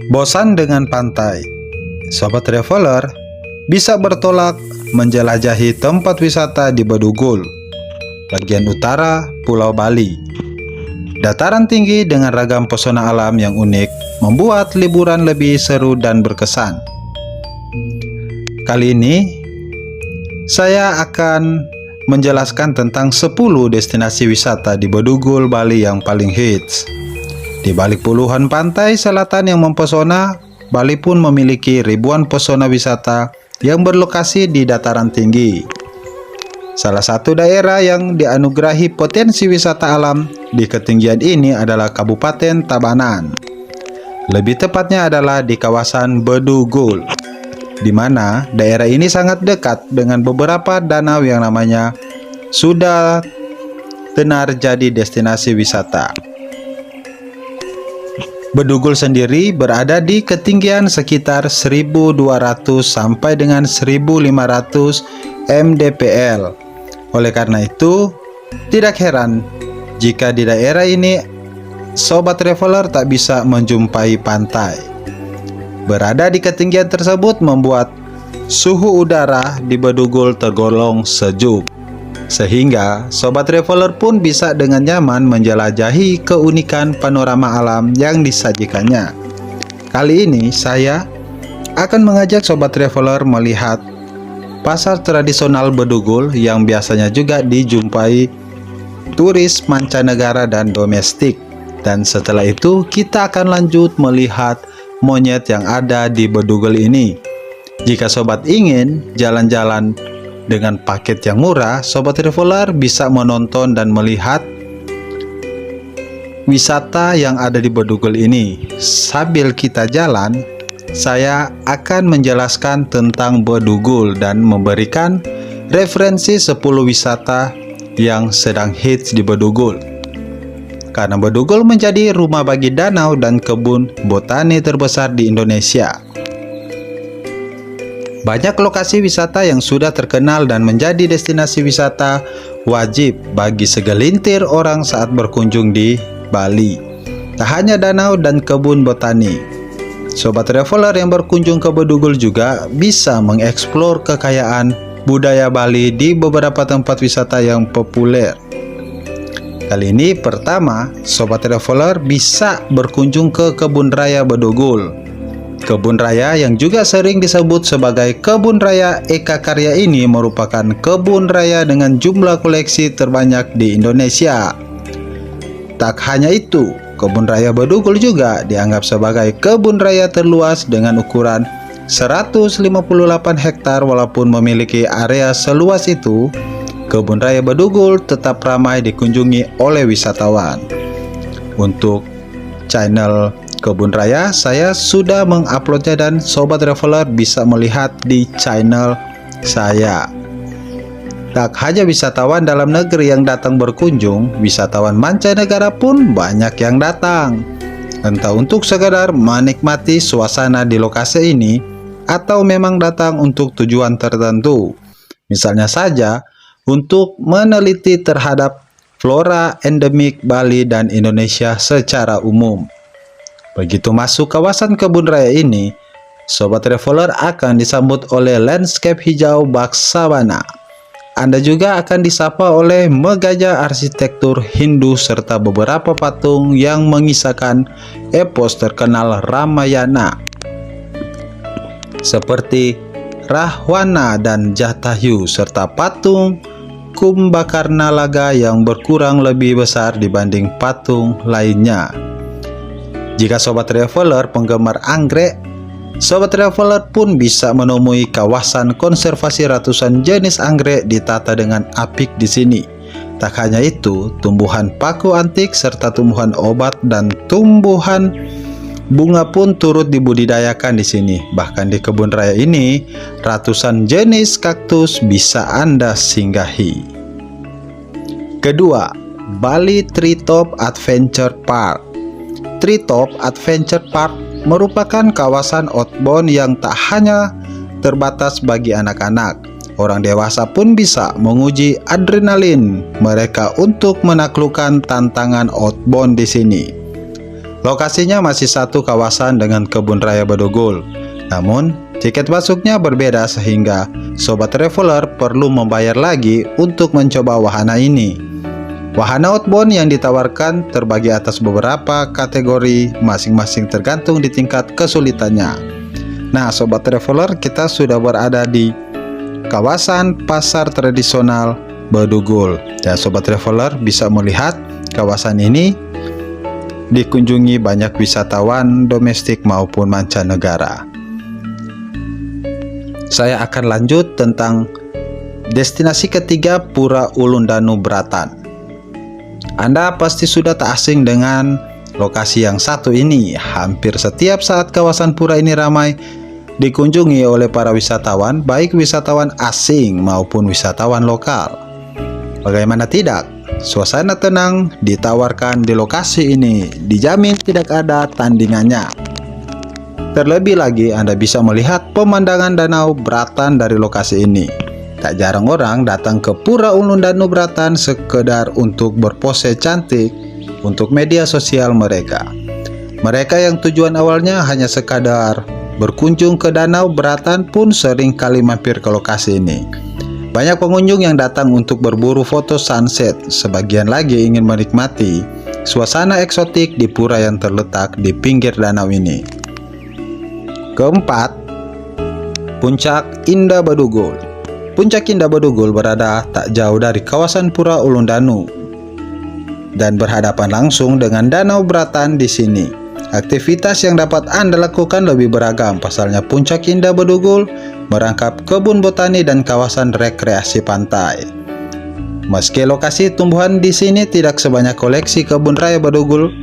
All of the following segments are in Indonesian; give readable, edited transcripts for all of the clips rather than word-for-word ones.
Bosan dengan pantai? Sobat traveler bisa bertolak menjelajahi tempat wisata di Bedugul, bagian utara Pulau Bali. Dataran tinggi dengan ragam pesona alam yang unik membuat liburan lebih seru dan berkesan. Kali ini saya akan menjelaskan tentang 10 destinasi wisata di Bedugul, Bali yang paling hits. Di balik puluhan pantai selatan yang mempesona, Bali pun memiliki ribuan pesona wisata yang berlokasi di dataran tinggi. Salah satu daerah yang dianugerahi potensi wisata alam di ketinggian ini adalah Kabupaten Tabanan. Lebih tepatnya adalah di kawasan Bedugul, di mana daerah ini sangat dekat dengan beberapa danau yang namanya sudah tenar jadi destinasi wisata. Bedugul sendiri berada di ketinggian sekitar 1200 sampai dengan 1500 mdpl. Oleh karena itu, tidak heran jika di daerah ini sobat traveler tak bisa menjumpai pantai. Berada di ketinggian tersebut membuat suhu udara di Bedugul tergolong sejuk, sehingga sobat traveler pun bisa dengan nyaman menjelajahi keunikan panorama alam yang disajikannya. Kali ini saya akan mengajak sobat traveler melihat pasar tradisional Bedugul yang biasanya juga dijumpai turis mancanegara dan domestik. Dan setelah itu kita akan lanjut melihat monyet yang ada di Bedugul ini. Jika sobat ingin jalan-jalan dengan paket yang murah, sobat traveler bisa menonton dan melihat wisata yang ada di Bedugul ini. Sambil kita jalan, saya akan menjelaskan tentang Bedugul dan memberikan referensi 10 wisata yang sedang hits di Bedugul. Karena Bedugul menjadi rumah bagi danau dan kebun botani terbesar di Indonesia. Banyak lokasi wisata yang sudah terkenal dan menjadi destinasi wisata wajib bagi segelintir orang saat berkunjung di Bali. Tak hanya danau dan kebun botani, sobat traveler yang berkunjung ke Bedugul juga bisa mengeksplor kekayaan budaya Bali di beberapa tempat wisata yang populer. Kali ini pertama, sobat traveler bisa berkunjung ke Kebun Raya Bedugul. Kebun Raya yang juga sering disebut sebagai Kebun Raya Eka Karya ini merupakan kebun raya dengan jumlah koleksi terbanyak di Indonesia. Tak hanya itu, Kebun Raya Bedugul juga dianggap sebagai kebun raya terluas dengan ukuran 158 hektar. Walaupun memiliki area seluas itu, Kebun Raya Bedugul tetap ramai dikunjungi oleh wisatawan. Untuk channel Kebun Raya saya sudah menguploadnya dan sobat traveler bisa melihat di channel saya. Tak hanya wisatawan dalam negeri yang datang berkunjung, wisatawan mancanegara pun banyak yang datang. Entah untuk sekadar menikmati suasana di lokasi ini atau memang datang untuk tujuan tertentu. Misalnya saja untuk meneliti terhadap flora endemik Bali dan Indonesia secara umum. Begitu masuk kawasan kebun raya ini, sobat traveler akan disambut oleh landscape hijau bak sabana. Anda juga akan disapa oleh megahnya arsitektur Hindu serta beberapa patung yang mengisahkan epos terkenal Ramayana, seperti Rahwana dan Jatayu, serta patung Kumbhakarnalaga yang berkurang lebih besar dibanding patung lainnya. Jika sobat traveler penggemar anggrek, sobat traveler pun bisa menemui kawasan konservasi ratusan jenis anggrek ditata dengan apik di sini. Tak hanya itu, tumbuhan paku antik serta tumbuhan obat dan tumbuhan bunga pun turut dibudidayakan di sini. Bahkan di kebun raya ini, ratusan jenis kaktus bisa Anda singgahi. Kedua, Bali Treetop Adventure Park. Treetop Adventure Park merupakan kawasan outbound yang tak hanya terbatas bagi anak-anak. Orang dewasa pun bisa menguji adrenalin mereka untuk menaklukkan tantangan outbound di sini. Lokasinya masih satu kawasan dengan Kebun Raya Bedugul. Namun, tiket masuknya berbeda sehingga sobat traveler perlu membayar lagi untuk mencoba wahana ini. Wahana outbound yang ditawarkan terbagi atas beberapa kategori, masing-masing tergantung di tingkat kesulitannya. Nah, sobat traveler, kita sudah berada di kawasan pasar tradisional Bedugul. Ya, sobat traveler bisa melihat kawasan ini dikunjungi banyak wisatawan domestik maupun mancanegara. Saya akan lanjut tentang destinasi ketiga, Pura Ulundanu Bratan. Anda pasti sudah tak asing dengan lokasi yang satu ini. Hampir setiap saat kawasan pura ini ramai dikunjungi oleh para wisatawan, baik wisatawan asing maupun wisatawan lokal. Bagaimana tidak? Suasana tenang ditawarkan di lokasi ini, dijamin tidak ada tandingannya. Terlebih lagi, Anda bisa melihat pemandangan Danau Bratan dari lokasi ini. Tak jarang orang datang ke Pura Ulundanu Bratan sekedar untuk berpose cantik untuk media sosial mereka. Mereka yang tujuan awalnya hanya sekadar berkunjung ke Danau Bratan pun sering kali mampir ke lokasi ini. Banyak pengunjung yang datang untuk berburu foto sunset, sebagian lagi ingin menikmati suasana eksotik di pura yang terletak di pinggir danau ini. Keempat, Puncak Indah Bedugul. Puncak Indah Bedugul berada tak jauh dari kawasan Pura Ulundanu dan berhadapan langsung dengan Danau Bratan di sini. Aktivitas yang dapat Anda lakukan lebih beragam. Pasalnya Puncak Indah Bedugul merangkap kebun botani dan kawasan rekreasi pantai. Meski lokasi tumbuhan di sini tidak sebanyak koleksi Kebun Raya Bedugul,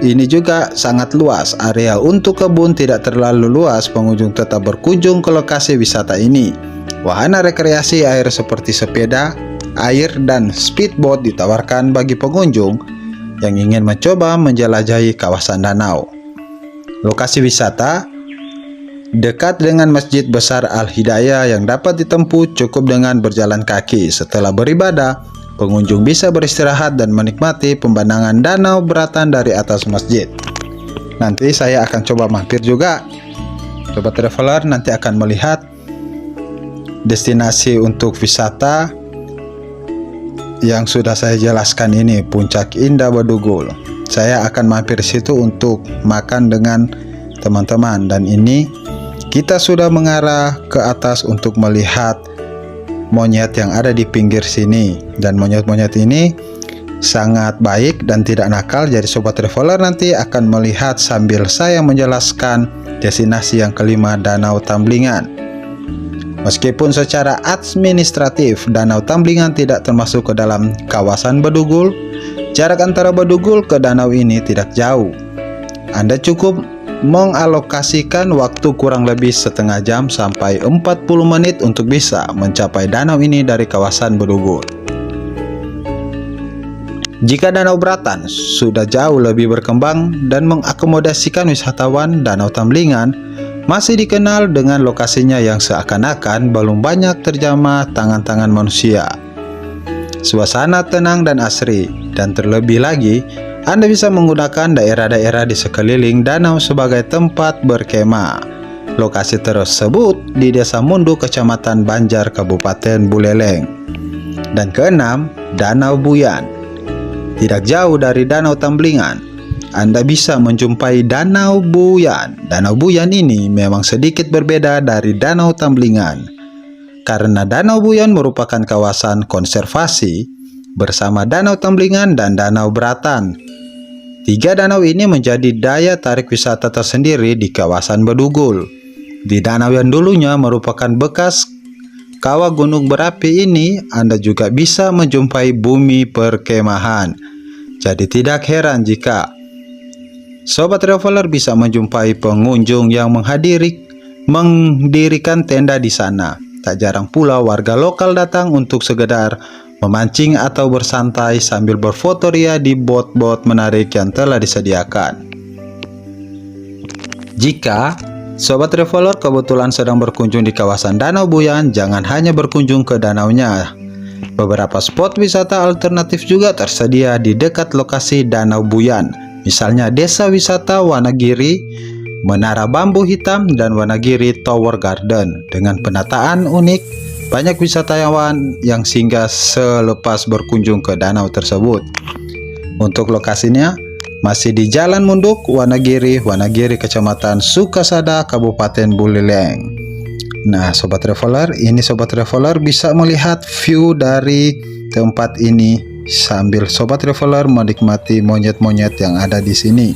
ini juga sangat luas. Area untuk kebun tidak terlalu luas, pengunjung tetap berkunjung ke lokasi wisata ini. Wahana rekreasi air seperti sepeda, air, dan speedboat ditawarkan bagi pengunjung yang ingin mencoba menjelajahi kawasan danau. Lokasi wisata dekat dengan Masjid Besar Al-Hidayah yang dapat ditempuh cukup dengan berjalan kaki. Setelah beribadah, pengunjung bisa beristirahat dan menikmati pemandangan Danau Bratan dari atas masjid. Nanti saya akan coba mampir juga. Sobat traveler nanti akan melihat destinasi untuk wisata yang sudah saya jelaskan ini, Puncak Indah Bedugul. Saya akan mampir situ untuk makan dengan teman-teman, dan ini kita sudah mengarah ke atas untuk melihat monyet yang ada di pinggir sini. Dan monyet-monyet ini sangat baik dan tidak nakal. Jadi sobat traveler nanti akan melihat sambil saya menjelaskan destinasi yang kelima, Danau Tamblingan. Meskipun secara administratif Danau Tamblingan tidak termasuk ke dalam kawasan Bedugul, jarak antara Bedugul ke danau ini tidak jauh. Anda cukup mengalokasikan waktu kurang lebih setengah jam sampai 40 menit untuk bisa mencapai danau ini dari kawasan Bedugul. Jika Danau Bratan sudah jauh lebih berkembang dan mengakomodasikan wisatawan, Danau Tamblingan masih dikenal dengan lokasinya yang seakan-akan belum banyak terjamah tangan-tangan manusia. Suasana tenang dan asri, dan terlebih lagi Anda bisa menggunakan daerah-daerah di sekeliling danau sebagai tempat berkemah. Lokasi tersebut di Desa Mundu, Kecamatan Banjar, Kabupaten Buleleng. Dan keenam, Danau Buyan. Tidak jauh dari Danau Tamblingan, Anda bisa menjumpai Danau Buyan. Danau Buyan ini memang sedikit berbeda dari Danau Tamblingan, karena Danau Buyan merupakan kawasan konservasi bersama Danau Tamblingan dan Danau Bratan. Tiga danau ini menjadi daya tarik wisata tersendiri di kawasan Bedugul. Di danau yang dulunya merupakan bekas kawah gunung berapi ini, Anda juga bisa menjumpai bumi perkemahan. Jadi tidak heran jika sobat traveler bisa menjumpai pengunjung yang mendirikan tenda di sana. Tak jarang pula warga lokal datang untuk sekedar memancing atau bersantai sambil berfotoria di bot-bot menarik yang telah disediakan. Jika sobat traveler kebetulan sedang berkunjung di kawasan Danau Buyan, jangan hanya berkunjung ke danaunya. Beberapa spot wisata alternatif juga tersedia di dekat lokasi Danau Buyan, Misalnya Desa Wisata Wanagiri, Menara Bambu Hitam, dan Wanagiri Tower Garden. Dengan penataan unik, banyak wisatawan yang singgah selepas berkunjung ke danau tersebut. Untuk lokasinya masih di Jalan Munduk, Wanagiri, Kecamatan Sukasada, Kabupaten Buleleng. Nah, Sobat Traveler, ini Sobat Traveler bisa melihat view dari tempat ini sambil Sobat Traveler menikmati monyet-monyet yang ada di sini.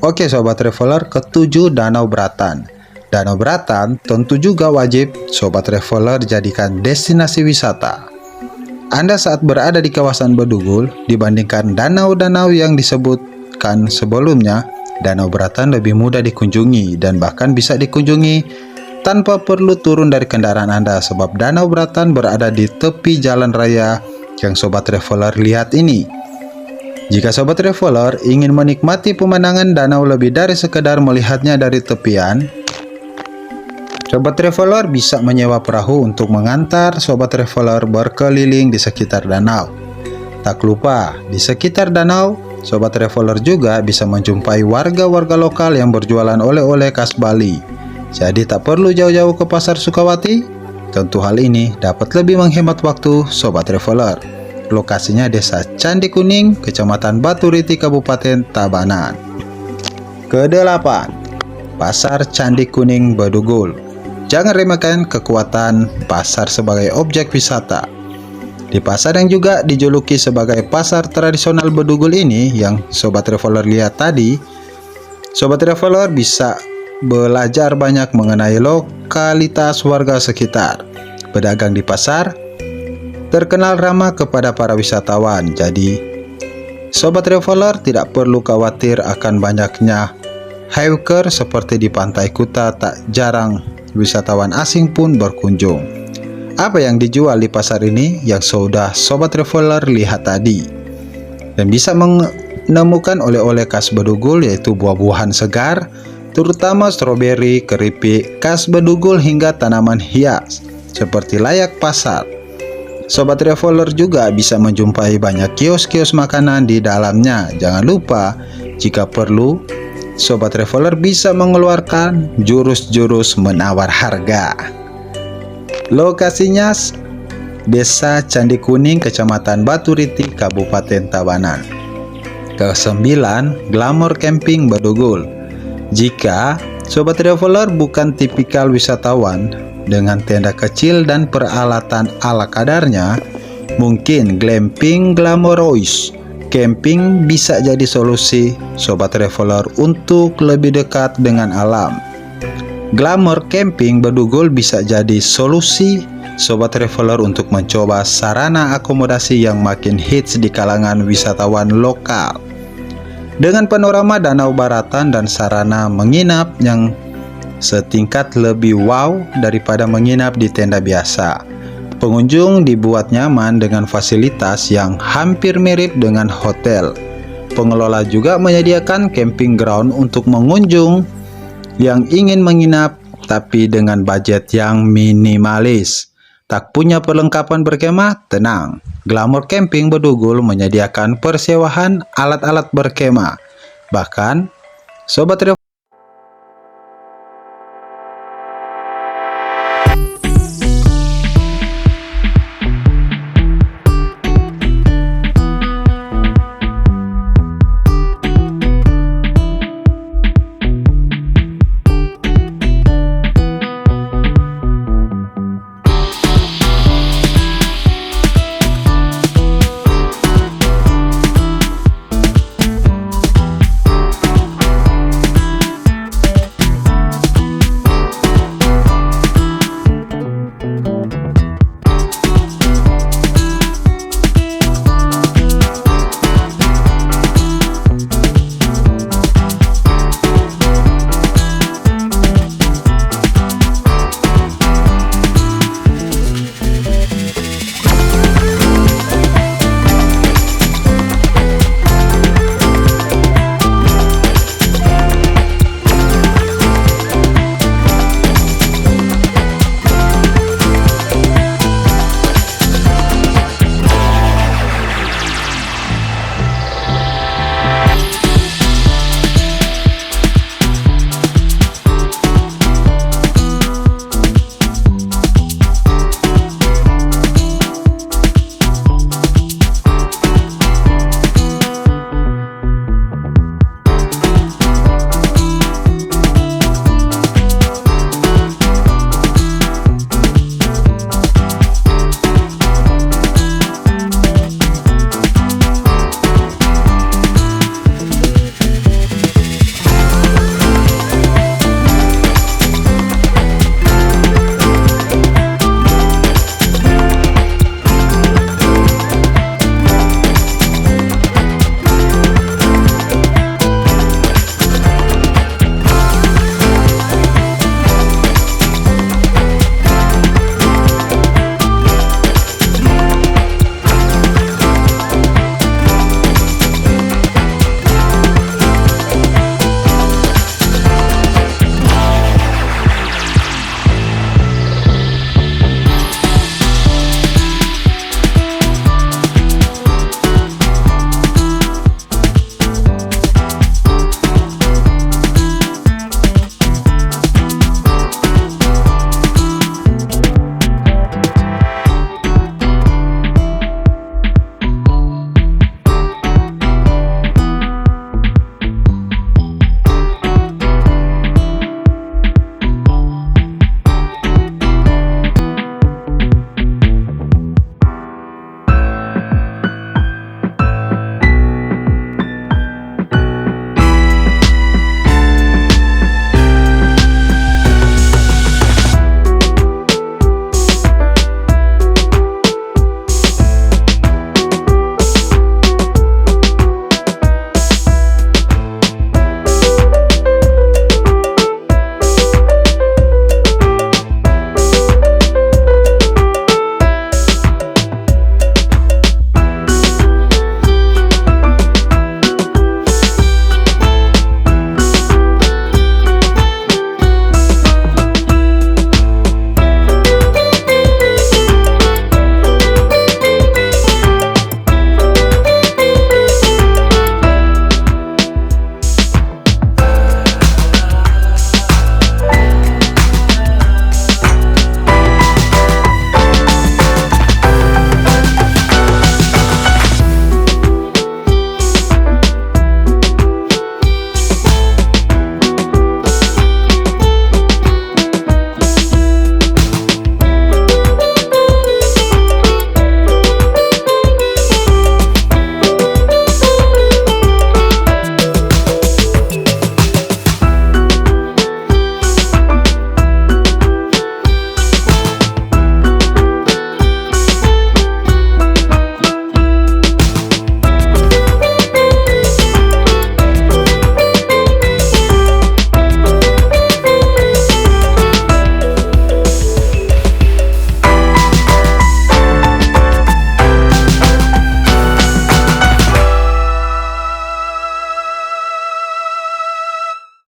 Oke Sobat Traveler, ketujuh Danau Beratan. Danau Beratan tentu juga wajib Sobat Traveler jadikan destinasi wisata. Anda saat berada di kawasan Bedugul, dibandingkan danau-danau yang disebutkan sebelumnya, Danau Beratan lebih mudah dikunjungi dan bahkan bisa dikunjungi tanpa perlu turun dari kendaraan Anda, sebab Danau Beratan berada di tepi jalan raya yang Sobat Traveler lihat ini. Jika Sobat Traveler ingin menikmati pemandangan danau lebih dari sekedar melihatnya dari tepian, Sobat Traveler bisa menyewa perahu untuk mengantar Sobat Traveler berkeliling di sekitar danau. Tak lupa, di sekitar danau, Sobat Traveler juga bisa menjumpai warga-warga lokal yang berjualan oleh-oleh khas Bali. Jadi tak perlu jauh-jauh ke Pasar Sukawati. Tentu hal ini dapat lebih menghemat waktu Sobat Traveler. Lokasinya Desa Candi Kuning, Kecamatan Baturiti, Kabupaten Tabanan. Kedelapan, Pasar Candi Kuning Bedugul. Jangan remehkan kekuatan pasar sebagai objek wisata. Di pasar yang juga dijuluki sebagai pasar tradisional Bedugul ini yang Sobat Traveler lihat tadi, Sobat Traveler bisa belajar banyak mengenai lokalitas warga sekitar. Pedagang di pasar terkenal ramah kepada para wisatawan. Jadi, Sobat Traveler tidak perlu khawatir akan banyaknya hawker seperti di Pantai Kuta. Tak jarang wisatawan asing pun berkunjung. Apa yang dijual di pasar ini yang sudah Sobat Traveler lihat tadi? Dan bisa menemukan oleh-oleh khas Bedugul, yaitu buah-buahan segar, terutama stroberi, keripik khas Bedugul hingga tanaman hias seperti layak pasar. Sobat Traveler juga bisa menjumpai banyak kios-kios makanan di dalamnya. Jangan lupa, jika perlu, Sobat Traveler bisa mengeluarkan jurus-jurus menawar harga. Lokasinya Desa Candi Kuning, Kecamatan Baturiti, Kabupaten Tabanan. Kesembilan, Glamour Camping Bedugul. Jika Sobat Traveler bukan tipikal wisatawan dengan tenda kecil dan peralatan ala kadarnya, mungkin glamping glamorous camping bisa jadi solusi Sobat Traveler untuk lebih dekat dengan alam. Glamour Camping Bedugul bisa jadi solusi Sobat Traveler untuk mencoba sarana akomodasi yang makin hits di kalangan wisatawan lokal. Dengan panorama Danau Beratan dan sarana menginap yang setingkat lebih wow daripada menginap di tenda biasa, pengunjung dibuat nyaman dengan fasilitas yang hampir mirip dengan hotel. Pengelola juga menyediakan camping ground untuk pengunjung yang ingin menginap tapi dengan budget yang minimalis. Tak punya perlengkapan berkemah? Tenang, Glamour Camping Bedugul menyediakan persewaan alat-alat berkemah. Bahkan, Sobat Traveler